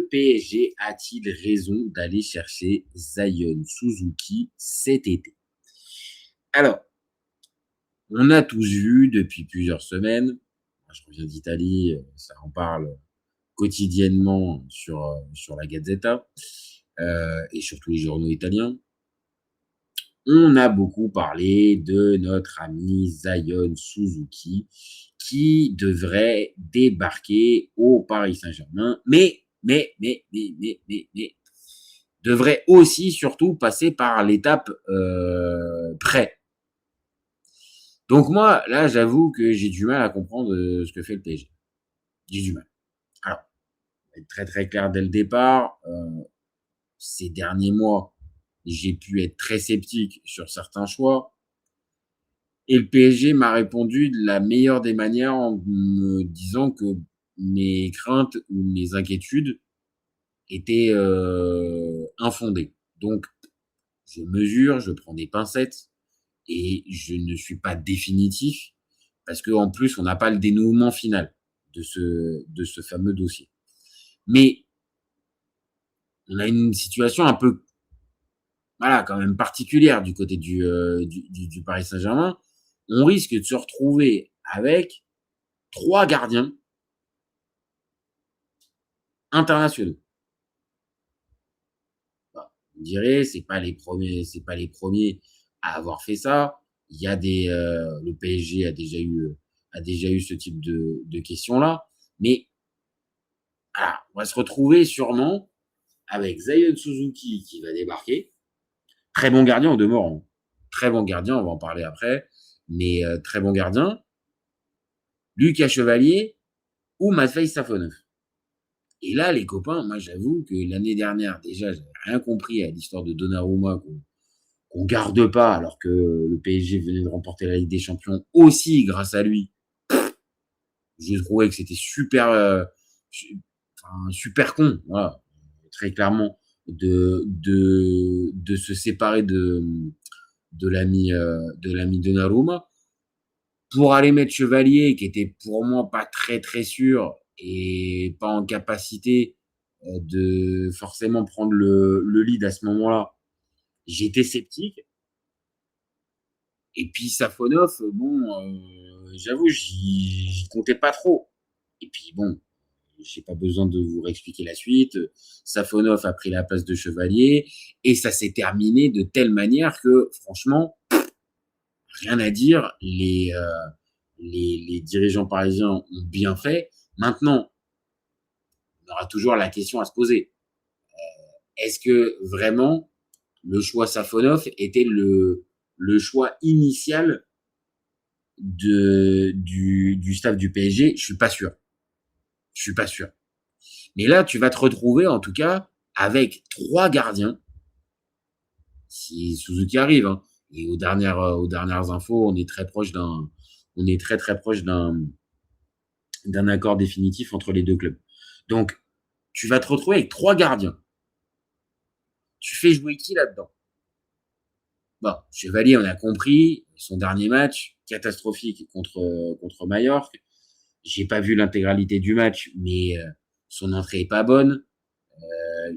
le PSG a-t-il raison d'aller chercher Zion Suzuki cet été? Alors, on a tous vu depuis plusieurs semaines, moi je reviens d'Italie, ça en parle quotidiennement sur la Gazzetta, et sur tous les journaux italiens. On a beaucoup parlé de notre ami Zion Suzuki qui devrait débarquer au Paris Saint-Germain, mais devrait aussi surtout passer par l'étape prêt. Donc moi, là, j'avoue que j'ai du mal à comprendre ce que fait le PSG. J'ai du mal. Alors, être très très clair dès le départ, ces derniers mois, j'ai pu être très sceptique sur certains choix. Et le PSG m'a répondu de la meilleure des manières en me disant que mes craintes ou mes inquiétudes étaient infondées. Donc, je mesure, je prends des pincettes et je ne suis pas définitif parce qu'en plus, on n'a pas le dénouement final de ce fameux dossier. Mais on a une situation un peu, voilà, quand même particulière du côté du Paris Saint-Germain. On risque de se retrouver avec 3 gardiens internationaux. Bah, vous me direz, c'est pas les premiers à avoir fait ça. Il y a le PSG a déjà eu ce type de questions-là. Mais voilà, on va se retrouver sûrement avec Zion Suzuki qui va débarquer. Très bon gardien au demeurant. Très bon gardien, on va en parler après. Mais très bon gardien. Lucas Chevalier ou Matvei Safonov. Et là, les copains, moi, j'avoue que l'année dernière, déjà, j'avais rien compris à l'histoire de Donnarumma qu'on garde pas, alors que le PSG venait de remporter la Ligue des Champions aussi grâce à lui. Je trouvais que c'était super, enfin, super con, voilà, très clairement, de se séparer de l'ami Donnarumma pour aller mettre Chevalier, qui était pour moi pas très très sûr et pas en capacité de forcément prendre le lead à ce moment-là. J'étais sceptique. Et puis Safonov, bon, j'avoue, j'y comptais pas trop. Et puis bon, j'ai pas besoin de vous réexpliquer la suite. Safonov a pris la place de Chevalier et ça s'est terminé de telle manière que, franchement, rien à dire. Les dirigeants parisiens ont bien fait. Maintenant, on aura toujours la question à se poser. Est-ce que vraiment le choix Safonov était le choix initial du staff du PSG? Je suis pas sûr. Je suis pas sûr. Mais là, tu vas te retrouver en tout cas avec 3 gardiens si Suzuki arrive, hein. Et aux dernières infos, on est très très proche d'un accord définitif entre les deux clubs. Donc, tu vas te retrouver avec 3 gardiens. Tu fais jouer qui là-dedans? Bon, Chevalier, on a compris, son dernier match, catastrophique contre Majorque. J'ai pas vu l'intégralité du match, mais son entrée est pas bonne. Euh,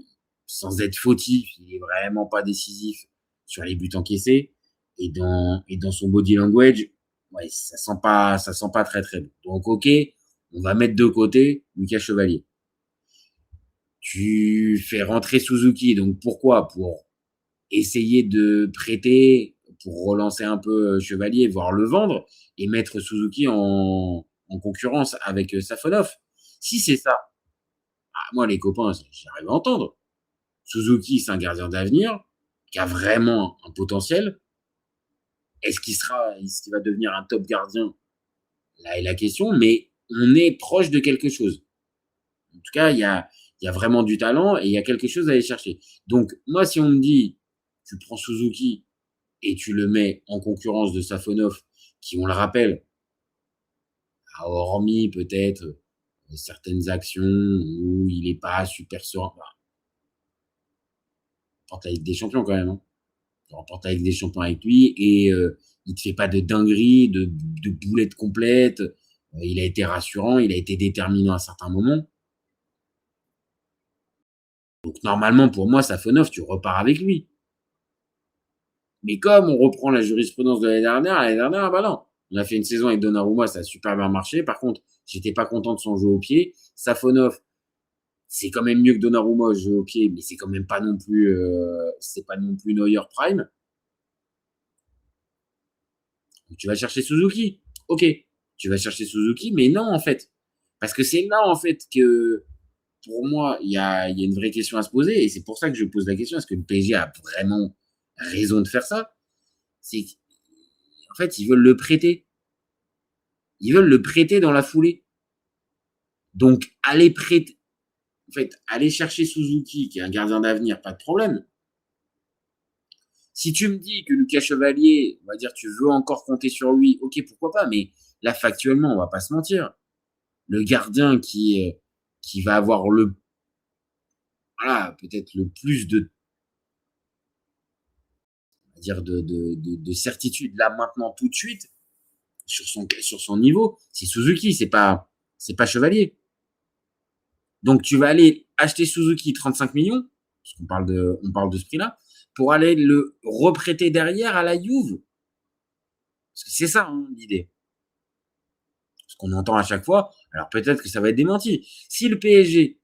Sans être fautif, il est vraiment pas décisif sur les buts encaissés. Et dans son body language, ouais, ça sent pas très très bon. Donc ok, on va mettre de côté Lucas Chevalier. Tu fais rentrer Suzuki, donc pourquoi? Pour essayer de prêter, pour relancer un peu Chevalier, voire le vendre, et mettre Suzuki en concurrence avec Safonov. Si c'est ça, moi les copains, j'arrive à entendre. Suzuki, c'est un gardien d'avenir qui a vraiment un potentiel. Est-ce qu'il va devenir un top gardien? Là est la question, mais on est proche de quelque chose. En tout cas, il y a vraiment du talent et il y a quelque chose à aller chercher. Donc, moi, si on me dit, tu prends Suzuki et tu le mets en concurrence de Safonov, qui, on le rappelle, a hormis peut-être certaines actions où il n'est pas super serein, bah, il remporte la Ligue des Champions quand même, hein. Il remporte la Ligue des Champions avec lui et il ne te fait pas de dinguerie, de boulettes complètes. Il a été rassurant, il a été déterminant à certains moments. Donc normalement, pour moi, Safonov, tu repars avec lui. Mais comme on reprend la jurisprudence de l'année dernière, bah non. On a fait une saison avec Donnarumma, ça a super bien marché. Par contre, j'étais pas content de son jeu au pied. Safonov, c'est quand même mieux que Donnarumma au jeu au pied, mais c'est quand même pas non plus, c'est pas non plus Neuer Prime. Donc, tu vas chercher Suzuki. Ok, tu vas chercher Suzuki, mais non, en fait. Parce que c'est là, en fait, que pour moi, il y a une vraie question à se poser. Et c'est pour ça que je pose la question, est-ce que le PSG a vraiment raison de faire ça? C'est qu'en fait, ils veulent le prêter. Ils veulent le prêter dans la foulée. Donc, aller prêter, en fait, aller chercher Suzuki, qui est un gardien d'avenir, pas de problème. Si tu me dis que Lucas Chevalier, on va dire, tu veux encore compter sur lui, ok, pourquoi pas, mais là, factuellement, on va pas se mentir. Le gardien qui va avoir voilà, peut-être le plus on va dire, de certitude là, maintenant, tout de suite, sur son niveau, c'est Suzuki, c'est pas Chevalier. Donc, tu vas aller acheter Suzuki 35 millions, parce on parle de ce prix-là, pour aller le reprêter derrière à la Juve. Parce que c'est ça, hein, l'idée. Ce qu'on entend à chaque fois. Alors, peut-être que ça va être démenti. Si le PSG,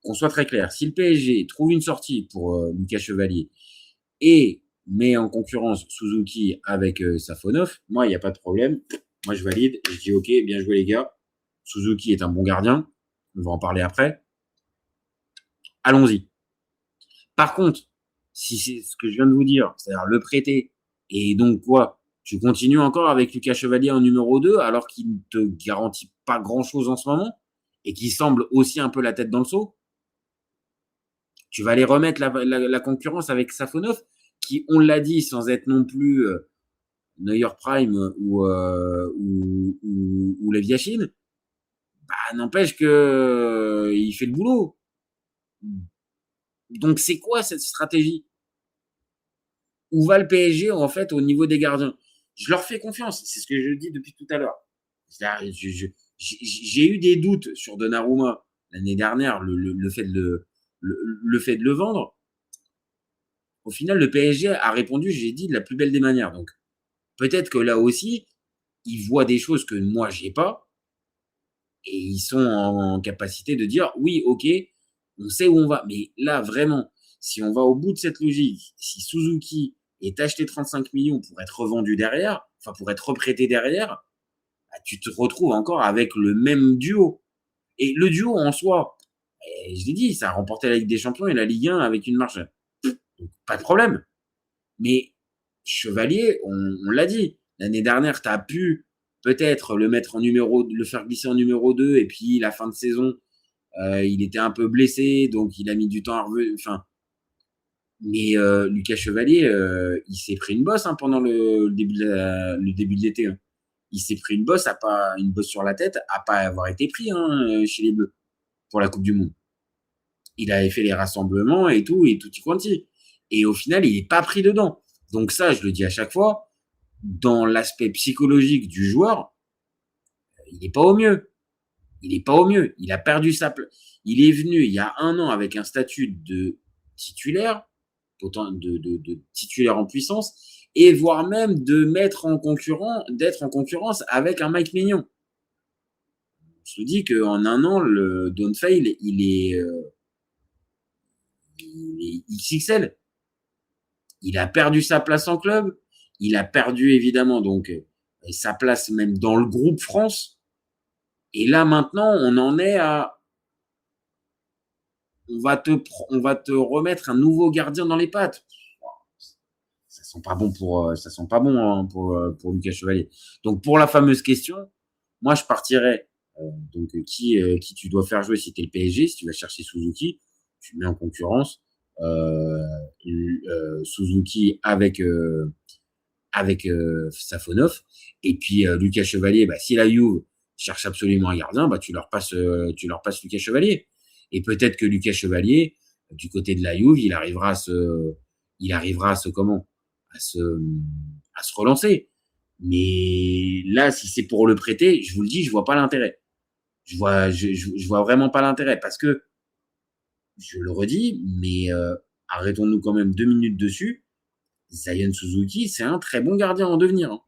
qu'on soit très clair, si le PSG trouve une sortie pour Lucas Chevalier et met en concurrence Suzuki avec Safonov, moi, il n'y a pas de problème. Moi, je valide. Je dis OK, bien joué les gars. Suzuki est un bon gardien. On va en parler après. Allons-y. Par contre, si c'est ce que je viens de vous dire, c'est-à-dire le prêter, et donc quoi, tu continues encore avec Lucas Chevalier en numéro 2 alors qu'il ne te garantit pas grand-chose en ce moment et qui semble aussi un peu la tête dans le seau. Tu vas aller remettre la concurrence avec Safonov, qui, on l'a dit, sans être non plus Neuer Prime ou Leviachine, bah, n'empêche que il fait le boulot. Donc c'est quoi cette stratégie? Où va le PSG en fait au niveau des gardiens? Je leur fais confiance, c'est ce que je dis depuis tout à l'heure. J'ai eu des doutes sur Donnarumma l'année dernière, le fait de le vendre. Au final, le PSG a répondu, j'ai dit, de la plus belle des manières. Donc peut-être que là aussi, ils voient des choses que moi j'ai pas et ils sont en capacité de dire oui, ok, on sait où on va. Mais là, vraiment, si on va au bout de cette logique, si Suzuki est acheté 35 millions pour être revendu derrière, enfin pour être reprêté derrière, bah, tu te retrouves encore avec le même duo. Et le duo en soi, je l'ai dit, ça a remporté la Ligue des Champions et la Ligue 1 avec une marge. Donc, pas de problème. Mais Chevalier, on l'a dit, l'année dernière, tu as pu peut-être le faire glisser en numéro 2 et puis la fin de saison, il était un peu blessé, donc il a mis du temps à revenir. Enfin, mais Lucas Chevalier, il s'est pris une bosse hein, pendant le début de l'été. Hein. Il s'est pris une bosse sur la tête, à pas avoir été pris hein, chez les Bleus pour la Coupe du Monde. Il avait fait les rassemblements et tout y quanti. Et au final, il n'est pas pris dedans. Donc ça, je le dis à chaque fois, dans l'aspect psychologique du joueur, il n'est pas au mieux. Il n'est pas au mieux. Il a perdu sa place. Il est venu il y a un an avec un statut de titulaire, de titulaire en puissance, et voire même d'être en concurrence avec un Mike Mignon. Je vous dis qu'en un an, le Donfail, il est XXL. Il a perdu sa place en club. Il a perdu évidemment donc sa place même dans le groupe France. Et là maintenant, on en est à on va te remettre un nouveau gardien dans les pattes. Ça sent pas bon ça sent pas bon hein, pour Lucas Chevalier. Donc pour la fameuse question, moi je partirais donc qui tu dois faire jouer si tu es le PSG, si tu vas chercher Suzuki, tu le mets en concurrence Suzuki avec Safonov et puis Lucas Chevalier, bah, si la Juve cherche absolument un gardien, bah, tu leur passes Lucas Chevalier. Et peut-être que Lucas Chevalier, du côté de la Juve, il arrivera à se comment à se relancer. Mais là, si c'est pour le prêter, je vous le dis, je vois pas l'intérêt. Je vois vraiment pas l'intérêt parce que je le redis, mais arrêtons-nous quand même 2 minutes dessus. Zion Suzuki, c'est un très bon gardien en devenir, hein.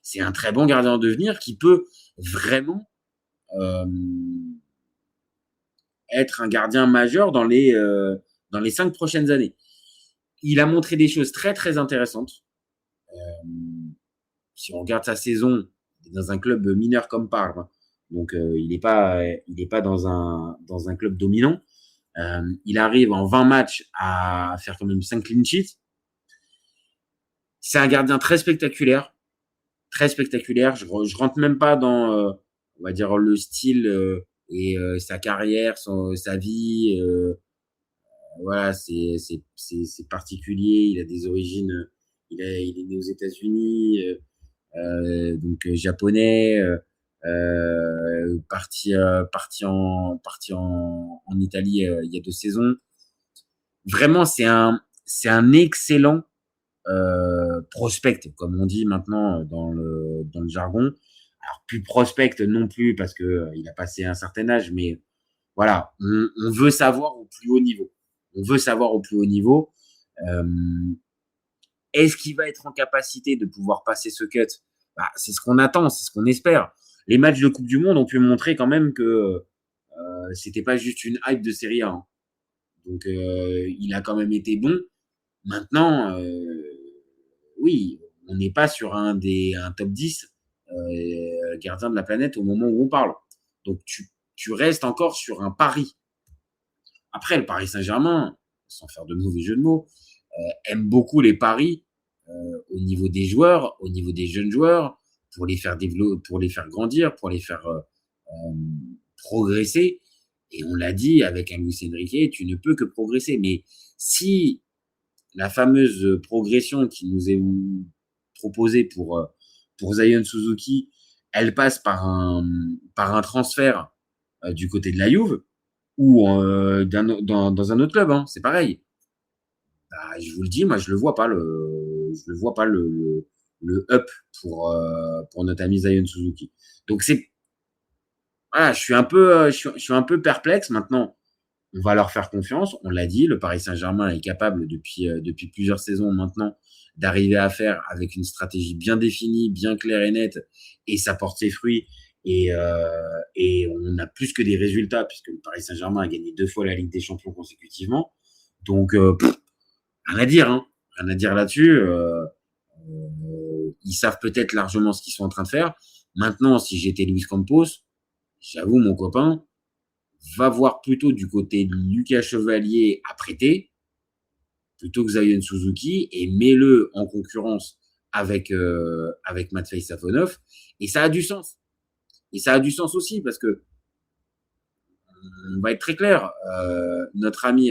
C'est un très bon gardien en devenir qui peut vraiment être un gardien majeur dans les 5 prochaines années. Il a montré des choses très très intéressantes. Si on regarde sa saison, il est dans un club mineur comme Parme, hein. Donc il n'est pas dans un club dominant. Il arrive en 20 matchs à faire quand même 5 clean sheets. C'est un gardien très spectaculaire. Très spectaculaire. Je rentre même pas dans, on va dire, le style et sa carrière, sa vie. Voilà, c'est particulier. Il a des origines. Il est né aux États-Unis, donc japonais, parti en Italie il y a 2 saisons. Vraiment, c'est un excellent prospect, comme on dit maintenant dans le jargon. Alors, plus prospect non plus parce que il a passé un certain âge, mais voilà, on veut savoir au plus haut niveau. On veut savoir au plus haut niveau. Euh, Est-ce qu'il va être en capacité de pouvoir passer ce cut? Bah, c'est ce qu'on attend, c'est ce qu'on espère. Les matchs de Coupe du Monde ont pu montrer quand même que c'était pas juste une hype de Serie A, hein. Donc, il a quand même été bon. Maintenant, oui, on n'est pas sur un top 10 gardien de la planète au moment où on parle. Donc, tu restes encore sur un pari. Après, le Paris Saint-Germain, sans faire de mauvais jeu de mots, aime beaucoup les paris au niveau des joueurs, au niveau des jeunes joueurs, pour les faire développer, pour les faire grandir, pour les faire progresser. Et on l'a dit avec un Luis Enrique, tu ne peux que progresser. Mais si la fameuse progression qui nous est proposée pour Zion Suzuki, elle passe par un transfert du côté de la Juve ou dans un autre club, hein, c'est pareil. Bah, je vous le dis, moi je le vois pas le up pour notre ami Zion Suzuki. Donc c'est voilà, je suis un peu perplexe maintenant. On va leur faire confiance. On l'a dit, le Paris Saint-Germain est capable depuis plusieurs saisons maintenant d'arriver à faire avec une stratégie bien définie, bien claire et nette, et ça porte ses fruits. Et on a plus que des résultats puisque le Paris Saint-Germain a gagné 2 fois la Ligue des Champions consécutivement. Donc rien à dire, hein. Rien à dire là-dessus. Ils savent peut-être largement ce qu'ils sont en train de faire. Maintenant, si j'étais Luis Campos, j'avoue, mon copain, va voir plutôt du côté de Lucas Chevalier à prêter, plutôt que Zion Suzuki, et mets-le en concurrence avec Matvei Safonov. Et ça a du sens. Et ça a du sens aussi, parce que, on va être très clair, notre ami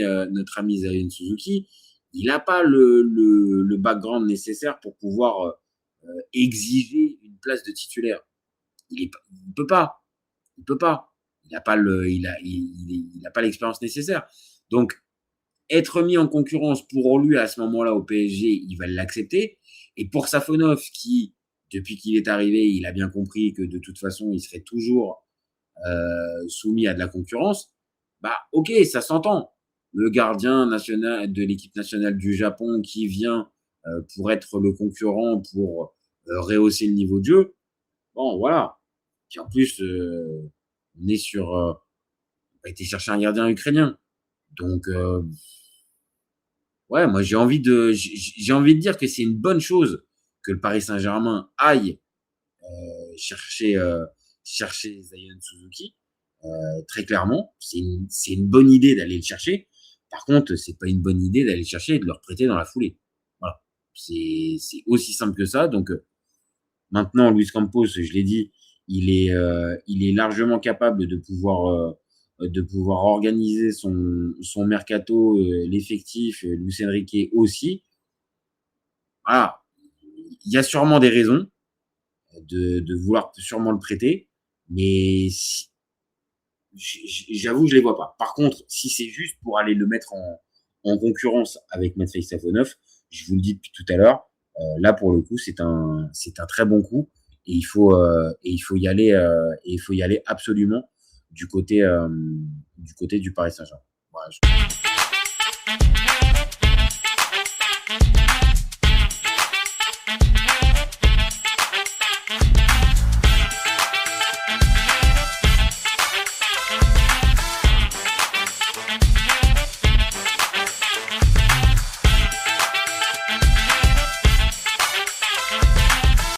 Zion Suzuki, il n'a pas le background nécessaire pour pouvoir exiger une place de titulaire. Il peut pas. Il peut pas. Il a pas l'expérience nécessaire. Donc, être mis en concurrence pour lui à ce moment-là au PSG, il va l'accepter. Et pour Safonov, qui, depuis qu'il est arrivé, il a bien compris que de toute façon, il serait toujours soumis à de la concurrence, bah ok, ça s'entend. Le gardien national de l'équipe nationale du Japon qui vient pour être le concurrent, pour rehausser le niveau de jeu, bon voilà. Puis en plus, on est sur, on a été chercher un gardien ukrainien. Donc ouais, moi j'ai envie de dire que c'est une bonne chose que le Paris Saint-Germain aille chercher chercher Zion Suzuki. Très clairement, c'est une bonne idée d'aller le chercher. Par contre, c'est pas une bonne idée d'aller le chercher et de le reprêter dans la foulée. Voilà, c'est aussi simple que ça. Donc maintenant, Luis Campos, je l'ai dit, il est largement capable de pouvoir organiser son mercato, l'effectif, Luis Enrique aussi. Voilà, il y a sûrement des raisons de vouloir sûrement le prêter, mais si, j'avoue, je les vois pas. Par contre, si c'est juste pour aller le mettre en concurrence avec Matvei Safonov, je vous le dis depuis tout à l'heure, là pour le coup, c'est un très bon coup et il faut y aller et il faut y aller absolument du côté du Paris Saint-Germain. Ouais, je